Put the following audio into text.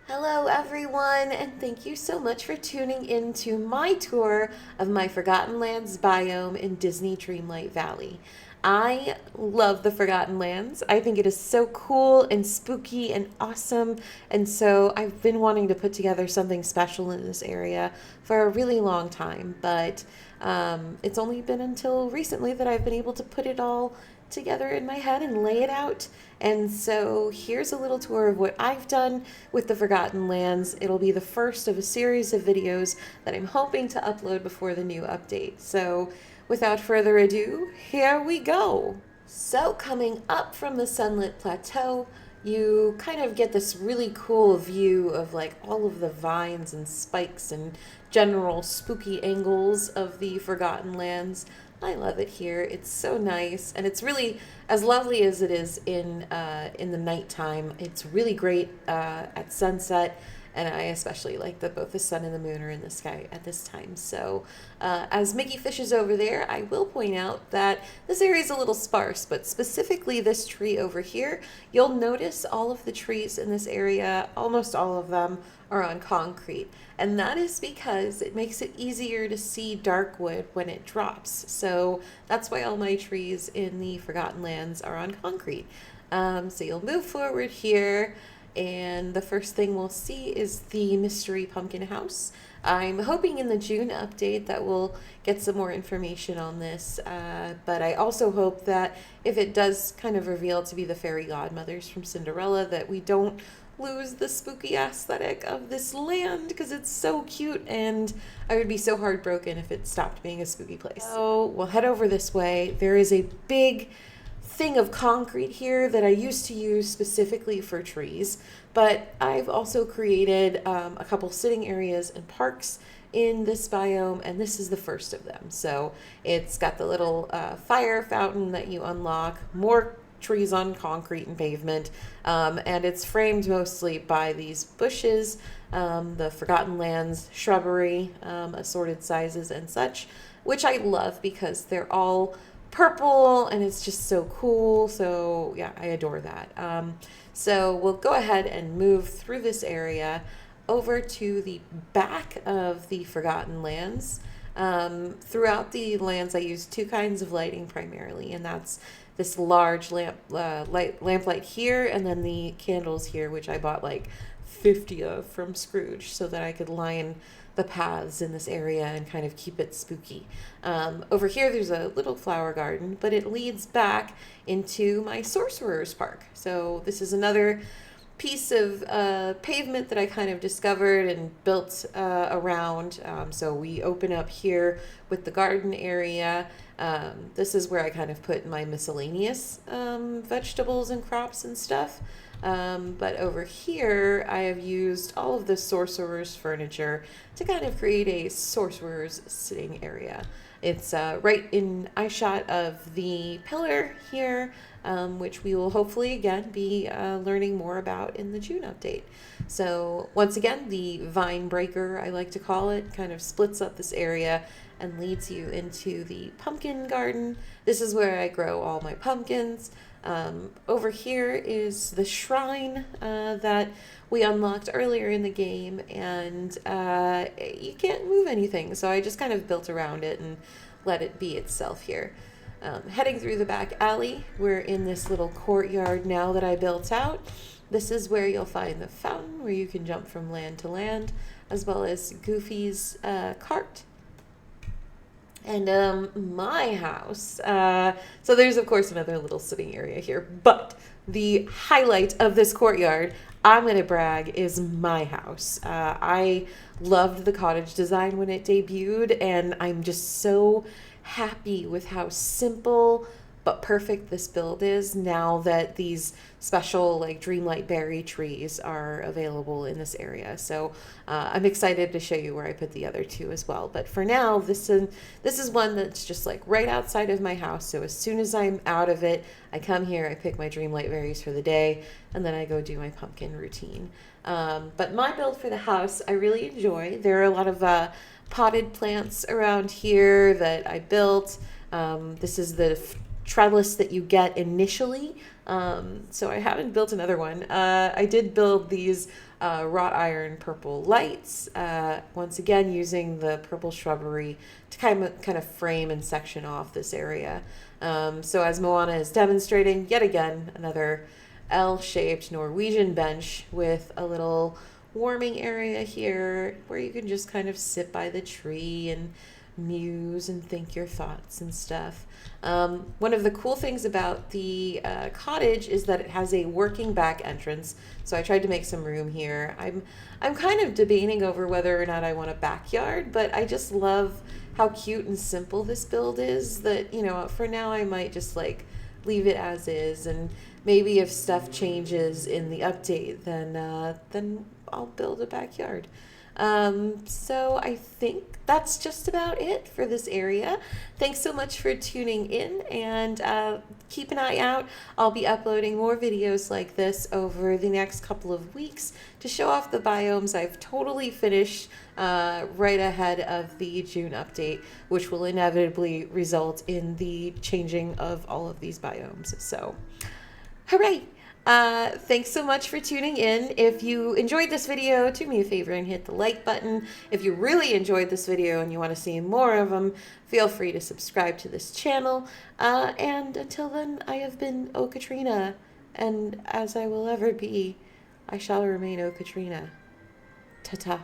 Hello, everyone, and thank you so much for tuning in to my tour of my Forgotten Lands biome in Disney Dreamlight Valley. I love the Forgotten Lands. I think it is so cool and spooky and awesome, and so I've been wanting to put together something special in this area for a really long time, but it's only been until recently that I've been able to put it all together in my head and lay it out. And so here's a little tour of what I've done with the Forgotten Lands. It'll be the first of a series of videos that I'm hoping to upload before the new update. So without further ado, here we go. So coming up from the sunlit plateau, you kind of get this really cool view of like all of the vines and spikes and general spooky angles of the Forgotten Lands. I love it here. It's so nice, and it's really as lovely as it is in the nighttime. It's really great at sunset, and I especially like that both the sun and the moon are in the sky at this time. So, as Mickey fishes over there, I will point out that this area is a little sparse, but specifically this tree over here, you'll notice all of the trees in this area, almost all of them, are on concrete. And that is because it makes it easier to see dark wood when it drops. So that's why all my trees in the Forgotten Lands are on concrete. So you'll move forward here, and the first thing we'll see is the Mystery Pumpkin House. I'm hoping in the June update that we'll get some more information on this, but I also hope that if it does kind of reveal to be the fairy godmothers from Cinderella, that we don't lose the spooky aesthetic of this land, because it's so cute and I would be so heartbroken if it stopped being a spooky place. So we'll head over this way. There is a big thing of concrete here that I used to use specifically for trees, but I've also created a couple sitting areas and parks in this biome, and this is the first of them. So it's got the little fire fountain that you unlock, more trees on concrete and pavement, and it's framed mostly by these bushes, the Forgotten Lands shrubbery, assorted sizes and such, which I love because they're all purple and it's just so cool. So yeah, I adore that. So we'll go ahead and move through this area over to the back of the Forgotten Lands. Throughout the lands, I use two kinds of lighting primarily, and that's this large lamplight here, and then the candles here, which I bought like 50 of from Scrooge so that I could line the paths in this area and kind of keep it spooky. Over here, there's a little flower garden, but it leads back into my Sorcerer's Park. So this is another piece of pavement that I kind of discovered and built around. So we open up here with the garden area. This is where I kind of put my miscellaneous vegetables and crops and stuff. But over here, I have used all of the sorcerer's furniture to kind of create a sorcerer's sitting area. It's right in eye shot of the pillar here, which we will hopefully again be learning more about in the June update. So once again, the vine breaker, I like to call it, kind of splits up this area and leads you into the pumpkin garden. This is where I grow all my pumpkins. Over here is the shrine that we unlocked earlier in the game, and you can't move anything, so I just kind of built around it and let it be itself here. Heading through the back alley, we're in this little courtyard now that I built out. This is where you'll find the fountain where you can jump from land to land, as well as Goofy's cart. And my house, so there's of course another little sitting area here, but the highlight of this courtyard, I'm gonna brag, is my house. I loved the cottage design when it debuted, and I'm just so happy with how simple but perfect this build is now that these special like Dreamlight berry trees are available in this area. So I'm excited to show you where I put the other two as well. But for now, this is one that's just like right outside of my house. So as soon as I'm out of it, I come here, I pick my Dreamlight berries for the day, and then I go do my pumpkin routine. But my build for the house, I really enjoy. There are a lot of potted plants around here that I built. This is the trellis that you get initially. So I haven't built another one. I did build these wrought iron purple lights, once again using the purple shrubbery to kind of frame and section off this area. So as Moana is demonstrating, yet again, another L-shaped Norwegian bench with a little warming area here where you can just kind of sit by the tree and muse and think your thoughts and stuff. One of the cool things about the cottage is that it has a working back entrance, so I tried to make some room here. I'm kind of debating over whether or not I want a backyard, but I just love how cute and simple this build is that, you know, for now I might just like leave it as is, and maybe if stuff changes in the update, then I'll build a backyard. So I think that's just about it for this area. Thanks so much for tuning in, and keep an eye out. I'll be uploading more videos like this over the next couple of weeks to show off the biomes I've totally finished right ahead of the June update, which will inevitably result in the changing of all of these biomes. So, hooray! Thanks so much for tuning in. If you enjoyed this video, do me a favor and hit the like button. If you really enjoyed this video and you want to see more of them, feel free to subscribe to this channel. And until then, I have been O Katrina, and as I will ever be, I shall remain O Katrina. Ta-ta.